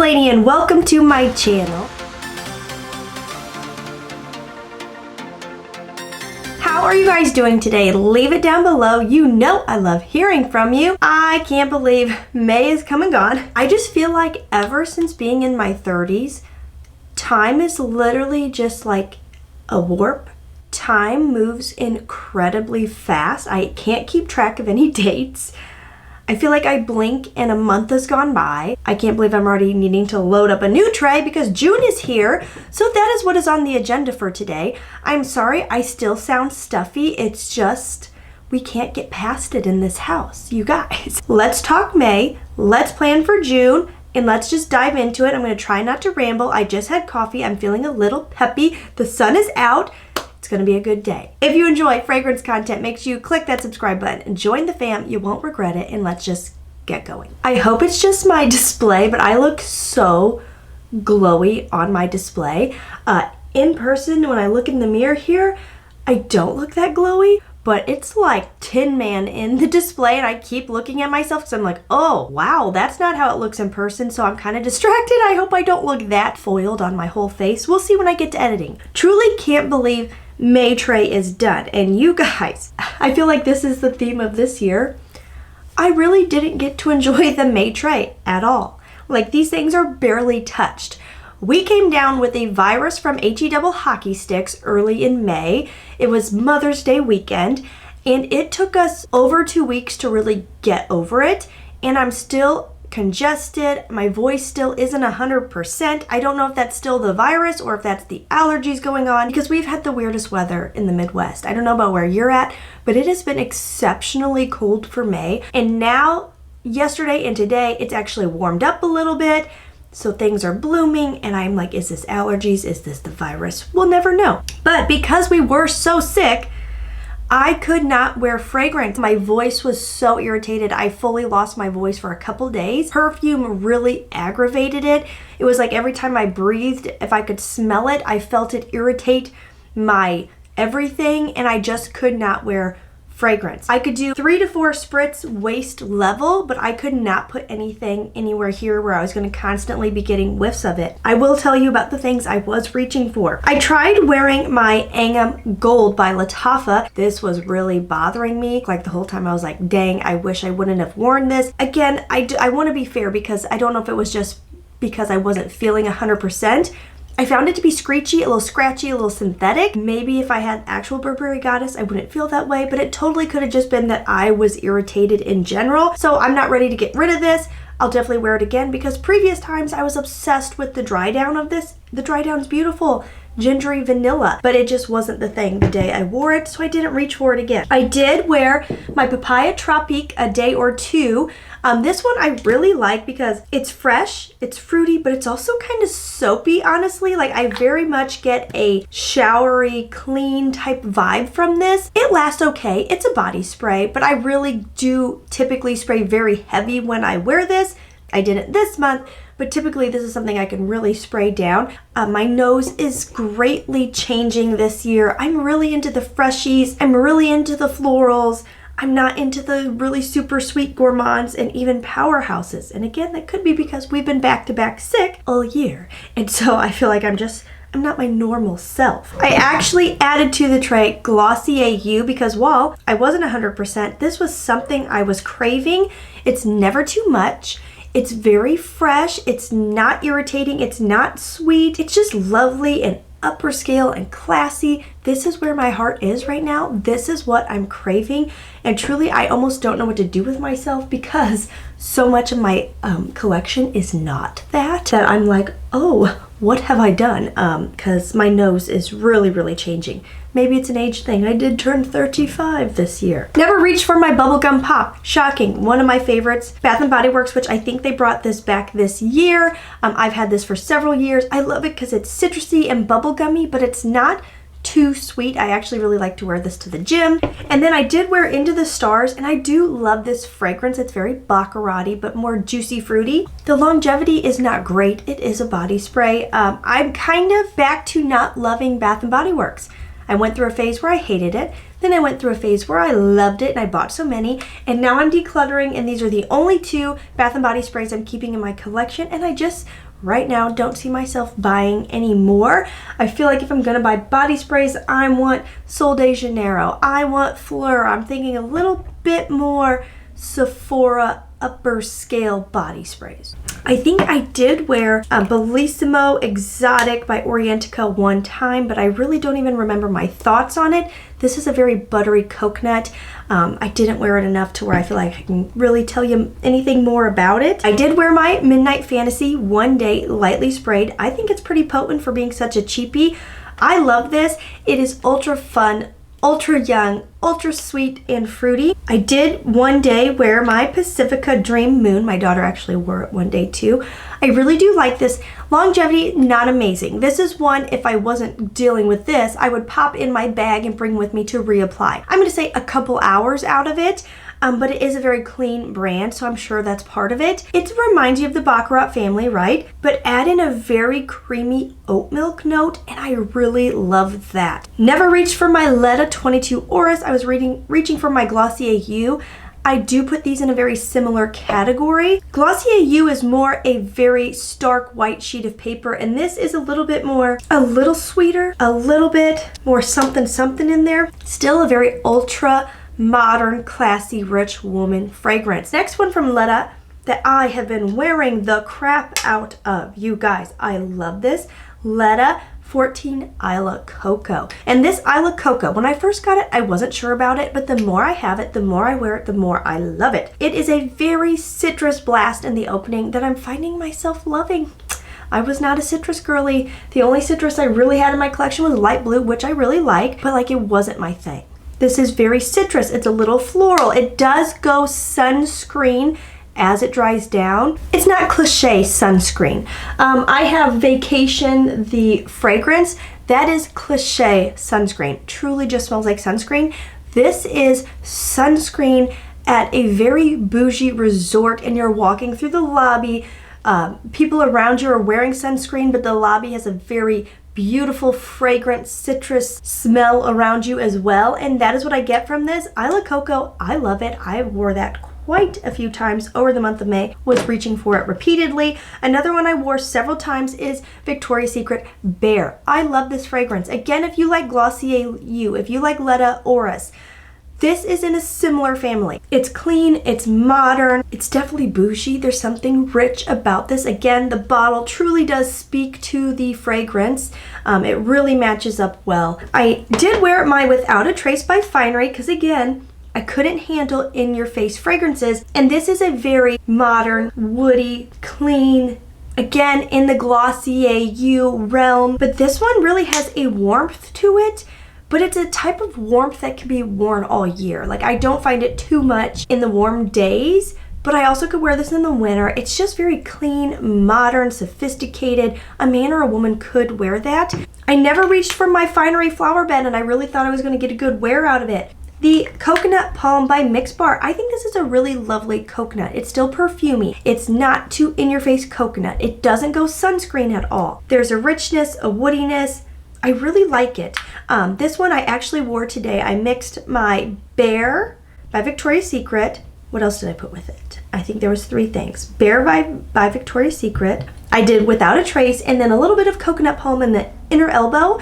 lady and welcome to my channel. How are you guys doing today? Leave it down below. You know I love hearing from you. I can't believe May is come and gone. I just feel like ever since being in my 30s, time is literally just like a warp. Time moves incredibly fast. I can't keep track of any dates. I feel like I blink and a month has gone by. I can't believe I'm already needing to load up a new tray because June is here. So that is what is on the agenda for today. I'm sorry, I still sound stuffy. It's just, we can't get past it in this house, you guys. Let's talk May, let's plan for June, and let's just dive into it. I'm gonna try not to ramble. I just had coffee. I'm feeling a little peppy. The sun is out. It's gonna be a good day. If you enjoy fragrance content, make sure you click that subscribe button and join the fam. You won't regret it, and let's just get going. I hope it's just my display, but I look so glowy on my display. In person, when I look in the mirror here, I don't look that glowy, but it's like Tin Man in the display, and I keep looking at myself because I'm like, oh, wow, that's not how it looks in person, so I'm kind of distracted. I hope I don't look that foiled on my whole face. We'll see when I get to editing. Truly can't believe May tray is done. And you guys, I feel like this is the theme of this year. I really didn't get to enjoy the May tray at all. Like, these things are barely touched. We came down with a virus from HE double hockey sticks early in May. It was Mother's Day weekend, and it took us over 2 weeks to really get over it. And I'm still congested. My voice still isn't 100%. I don't know if that's still the virus or if that's the allergies going on, because we've had the weirdest weather in the Midwest. I don't know about where you're at, but it has been exceptionally cold for May. And now, yesterday and today, it's actually warmed up a little bit. So things are blooming, and I'm like, is this allergies? Is this the virus? We'll never know. But because we were so sick, I could not wear fragrance. My voice was so irritated. I fully lost my voice for a couple days. Perfume really aggravated it. It was like every time I breathed, if I could smell it, I felt it irritate my everything, and I just could not wear fragrance. I could do 3 to 4 spritz waist level, but I could not put anything anywhere here where I was going to constantly be getting whiffs of it. I will tell you about the things I was reaching for. I tried wearing my Angham Gold by Lattafa. This was really bothering me. Like, the whole time I was like, dang, I wish I wouldn't have worn this. Again, I want to be fair because I don't know if it was just because I wasn't feeling 100%. I found it to be screechy, a little scratchy, a little synthetic. Maybe if I had actual Burberry Goddess, I wouldn't feel that way, but it totally could have just been that I was irritated in general. So I'm not ready to get rid of this. I'll definitely wear it again because previous times I was obsessed with the dry down of this. The dry down's beautiful. Gingery vanilla, but it just wasn't the thing the day I wore it, so I didn't reach for it again. I did wear my Papaya Tropic a day or two. This one I really like because it's fresh, it's fruity, but it's also kind of soapy, honestly. Like, I very much get a showery, clean type vibe from this. It lasts okay. It's a body spray, but I really do typically spray very heavy when I wear this. I didn't this month, but typically this is something I can really spray down. My nose is greatly changing this year. I'm really into the freshies. I'm really into the florals. I'm not into the really super sweet gourmands and even powerhouses. And again, that could be because we've been back to back sick all year. And so I feel like I'm not my normal self. I actually added to the tray Glossier You because while I wasn't 100%, this was something I was craving. It's never too much. It's very fresh. It's not irritating. It's not sweet. It's just lovely and upper scale and classy. This is where my heart is right now. This is what I'm craving. And truly, I almost don't know what to do with myself because so much of my collection is not that I'm like, oh, what have I done? Because my nose is really, really changing. Maybe it's an age thing. I did turn 35 this year. Never reached for my Bubblegum Pop. Shocking. One of my favorites. Bath & Body Works, which I think they brought this back this year. I've had this for several years. I love it because it's citrusy and bubblegummy, but it's not too sweet. I actually really like to wear this to the gym. And then I did wear Into the Stars, and I do love this fragrance. It's very baccarat-y, but more juicy fruity. The longevity is not great. It is a body spray. I'm kind of back to not loving Bath & Body Works. I went through a phase where I hated it. Then I went through a phase where I loved it and I bought so many. And now I'm decluttering, and these are the only 2 Bath & Body sprays I'm keeping in my collection. And I just, right now, don't see myself buying any more. I feel like if I'm going to buy body sprays, I want Sol de Janeiro. I want Phlur. I'm thinking a little bit more Sephora upper scale body sprays. I think I did wear Bellisimo Exotic by Orientica one time, but I really don't even remember my thoughts on it. This is a very buttery coconut. I didn't wear it enough to where I feel like I can really tell you anything more about it. I did wear my Midnight Fantasy One Day Lightly Sprayed. I think it's pretty potent for being such a cheapie. I love this. It is ultra fun, ultra young, ultra sweet and fruity. I did one day wear my Pacifica Dream Moon. My daughter actually wore it one day too. I really do like this. Longevity, not amazing. This is one, if I wasn't dealing with this, I would pop in my bag and bring with me to reapply. I'm going to say a couple hours out of it. But it is a very clean brand, so I'm sure that's part of it. It reminds you of the Baccarat family, right? But add in a very creamy oat milk note, and I really love that. Never reached for my Ledda 22 Orris. I was reaching for my Glossier You. I do put these in a very similar category. Glossier You is more a very stark white sheet of paper, and this is a little bit more, a little sweeter, a little bit more something something in there. Still a very ultra modern, classy, rich woman fragrance. Next one from Ledda that I have been wearing the crap out of. You guys, I love this. Ledda 14 Isla Coco. And this Isla Coco, when I first got it, I wasn't sure about it, but the more I have it, the more I wear it, the more I love it. It is a very citrus blast in the opening that I'm finding myself loving. I was not a citrus girly. The only citrus I really had in my collection was light blue, which I really like, but like it wasn't my thing. This is very citrus. It's a little floral. It does go sunscreen as it dries down. It's not cliche sunscreen. I have Vacation, the fragrance. That is cliche sunscreen. Truly just smells like sunscreen. This is sunscreen at a very bougie resort, and you're walking through the lobby. People around you are wearing sunscreen, but the lobby has a very beautiful, fragrant, citrus smell around you as well. And that is what I get from this. Isla Coco, I love it. I wore that quite a few times over the month of May, was reaching for it repeatedly. Another one I wore several times is Victoria's Secret Bear. I love this fragrance. Again, if you like Glossier You, if you like Ledda Orris, this is in a similar family. It's clean, it's modern, it's definitely bougie. There's something rich about this. Again, the bottle truly does speak to the fragrance. It really matches up well. I did wear my Without a Trace by Finery because again, I couldn't handle in-your-face fragrances. And this is a very modern, woody, clean, again, in the Glossier You realm. But this one really has a warmth to it. But it's a type of warmth that can be worn all year. Like, I don't find it too much in the warm days, but I also could wear this in the winter. It's just very clean, modern, sophisticated. A man or a woman could wear that. I never reached for my Finery Flowerbed, and I really thought I was going to get a good wear out of it. The Coconut Palm by Mix Bar. I think this is a really lovely coconut. It's still perfumey. It's not too in-your-face coconut. It doesn't go sunscreen at all. There's a richness, a woodiness. I really like it. This one I actually wore today. I mixed my Bear by Victoria's Secret. What else did I put with it? I think there was 3 things. Bear by Victoria's Secret. I did Without a Trace, and then a little bit of Coconut Palm in the inner elbow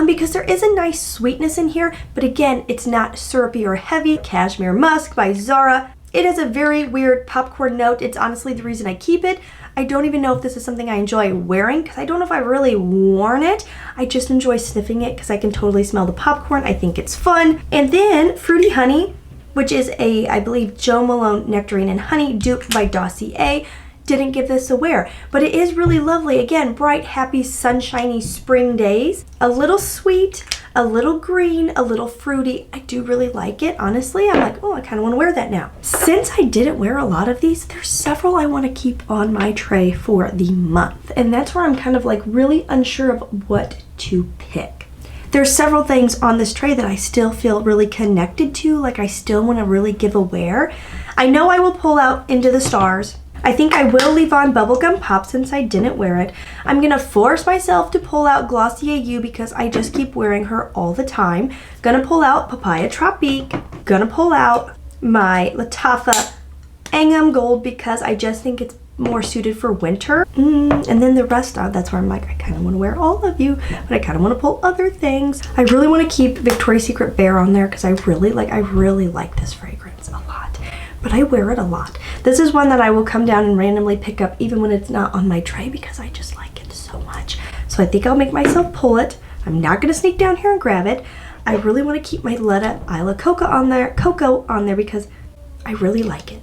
because there is a nice sweetness in here, but again, it's not syrupy or heavy. Cashmere Musk by Zara. It has a very weird popcorn note. It's honestly the reason I keep it. I don't even know if this is something I enjoy wearing because I don't know if I've really worn it. I just enjoy sniffing it because I can totally smell the popcorn. I think it's fun. And then Fruity Honey, which is a, I believe, Jo Malone Nectarine and Honey dupe by Dossier. Didn't give this a wear, but it is really lovely. Again, bright, happy, sunshiny spring days. A little sweet, a little green, a little fruity. I do really like it. Honestly, I'm like, oh, I kind of want to wear that now. Since I didn't wear a lot of these, there's several I want to keep on my tray for the month. And that's where I'm kind of like really unsure of what to pick. There's several things on this tray that I still feel really connected to, like I still want to really give a wear. I know I will pull out Into the Stars. I think I will leave on Bubblegum Pop since I didn't wear it. I'm gonna force myself to pull out Glossier You because I just keep wearing her all the time. Gonna pull out Papaya Tropic. Gonna pull out my Lattafa Angham Gold because I just think it's more suited for winter. And then the rest of that's where I'm like, I kind of want to wear all of you, but I kind of want to pull other things. I really want to keep Victoria's Secret Bear on there because I really like this fragrance a lot, but I wear it a lot. This is one that I will come down and randomly pick up even when it's not on my tray because I just like it so much. So I think I'll make myself pull it. I'm not going to sneak down here and grab it. I really want to keep my Ledda Isla Coco on there because I really like it.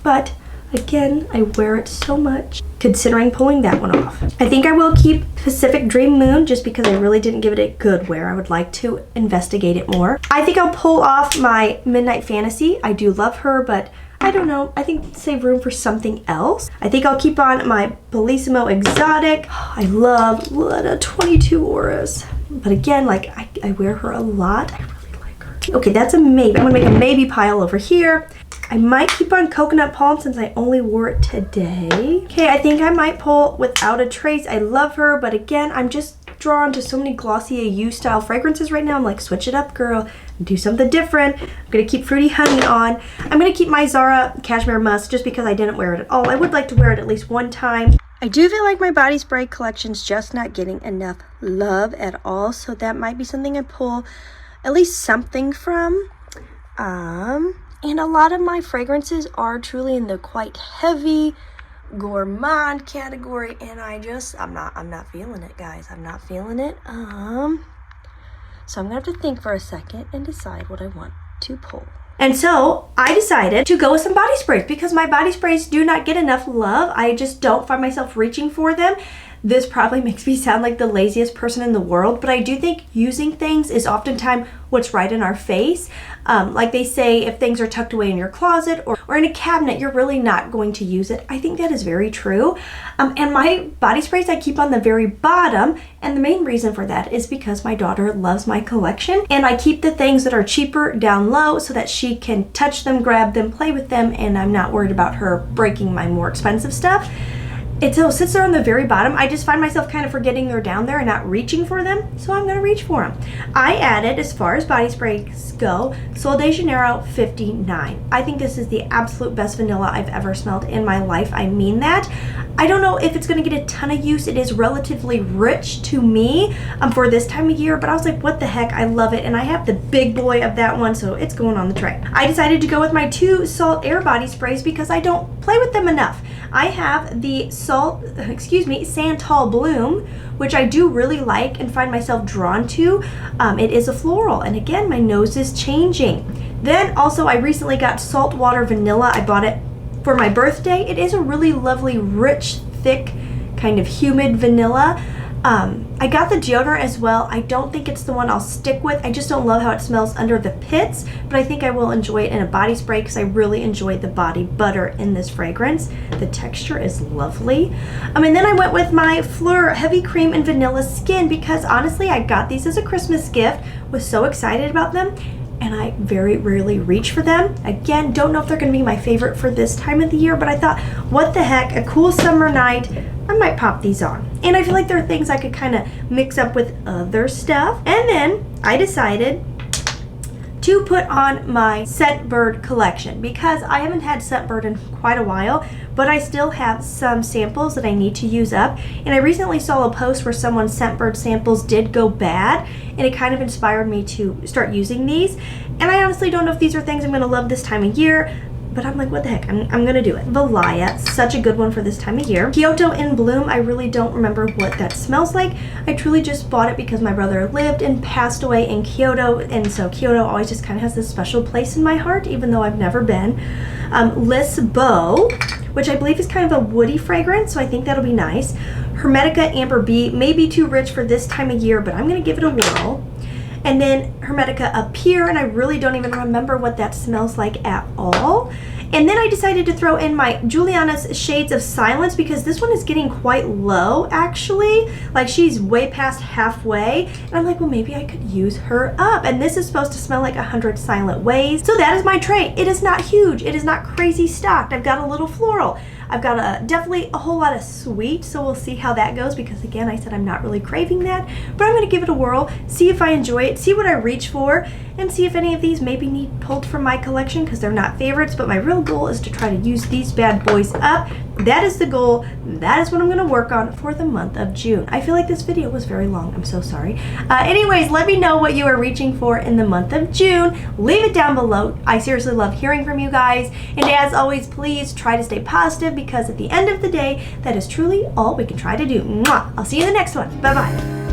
But again, I wear it so much, considering pulling that one off. I think I will keep Pacific Dream Moon just because I really didn't give it a good wear. I would like to investigate it more. I think I'll pull off my Midnight Fantasy. I do love her, but I don't know. I think save room for something else. I think I'll keep on my Bellisimo Exotic. I love Ledda 22 Orris. But again, like I wear her a lot. I really like her. Okay, that's a maybe. I'm gonna make a maybe pile over here. I might keep on Coconut Palm since I only wore it today. Okay, I think I might pull Without a Trace. I love her, but again, I'm just drawn to so many Glossier You style fragrances right now. I'm like, switch it up, girl. Do something different. I'm gonna keep Fruity Honey on. I'm gonna keep my Zara Cashmere Musk just because I didn't wear it at all. I would like to wear it at least one time. I do feel like my body spray collection's just not getting enough love at all, so that might be something I pull at least something from. And a lot of my fragrances are truly in the quite heavy gourmand category, and I'm not feeling it, guys. I'm not feeling it. So I'm gonna have to think for a second and decide what I want to pull. And so I decided to go with some body sprays because my body sprays do not get enough love. I just don't find myself reaching for them. This probably makes me sound like the laziest person in the world, but I do think using things is oftentimes what's right in our face. Like they say, if things are tucked away in your closet or in a cabinet, you're really not going to use it. I think that is very true. And my body sprays I keep on the very bottom, and the main reason for that is because my daughter loves my collection, and I keep the things that are cheaper down low so that she can touch them, grab them, play with them, and I'm not worried about her breaking my more expensive stuff. And so since they're on the very bottom, I just find myself kind of forgetting they're down there and not reaching for them, so I'm going to reach for them. I added, as far as body sprays go, Sol de Janeiro 59. I think this is the absolute best vanilla I've ever smelled in my life. I mean that. I don't know if it's going to get a ton of use. It is relatively rich to me for this time of year, but I was like, what the heck? I love it, and I have the big boy of that one, so it's going on the tray. I decided to go with my two Saltair body sprays because I don't play with them enough. I have the Santal Bloom, which I do really like and find myself drawn to. It is a floral, and again, my nose is changing. Then also, I recently got Saltwater Vanilla. I bought it for my birthday. It is a really lovely, rich, thick, kind of humid vanilla. I got the deodorant as well. I don't think it's the one I'll stick with. I just don't love how it smells under the pits, but I think I will enjoy it in a body spray because I really enjoyed the body butter in this fragrance. The texture is lovely. And then I went with my Phlur Heavy Cream and Vanilla Skin because honestly, I got these as a Christmas gift, was so excited about them, and I very rarely reach for them. Again, don't know if they're gonna be my favorite for this time of the year, but I thought, what the heck, a cool summer night, I might pop these on. And I feel like there are things I could kind of mix up with other stuff. And then I decided to put on my Scentbird collection because I haven't had Scentbird in quite a while, but I still have some samples that I need to use up. And I recently saw a post where someone's Scentbird samples did go bad, and it kind of inspired me to start using these. And I honestly don't know if these are things I'm gonna love this time of year, but I'm like, what the heck, I'm gonna do it. Valaya, such a good one for this time of year. Kyoto in Bloom, I really don't remember what that smells like. I truly just bought it because my brother lived and passed away in Kyoto, and so Kyoto always just kind of has this special place in my heart, even though I've never been. Liis Bo, which I believe is kind of a woody fragrance, so I think that'll be nice. Hermetica Amberbee, may be too rich for this time of year, but I'm gonna give it a whirl. And then Hermetica Appear, and I really don't even remember what that smells like at all. And then I decided to throw in my Juliana's Shades of Silence because this one is getting quite low actually. Like she's way past halfway. And I'm like, well, maybe I could use her up. And this is supposed to smell like 100 Silent Ways. So that is my tray. It is not huge. It is not crazy stocked. I've got a little floral. I've got definitely a whole lot of sweet, so we'll see how that goes because again, I said I'm not really craving that, but I'm going to give it a whirl, see if I enjoy it, see what I reach for, and see if any of these maybe need pulled from my collection because they're not favorites, but my real goal is to try to use these bad boys up. That is the goal. That is what I'm going to work on for the month of June. I feel like this video was very long. I'm so sorry. Anyways, let me know what you are reaching for in the month of June. Leave it down below. I seriously love hearing from you guys. And as always, please try to stay positive because at the end of the day, that is truly all we can try to do. Mwah! I'll see you in the next one. Bye-bye.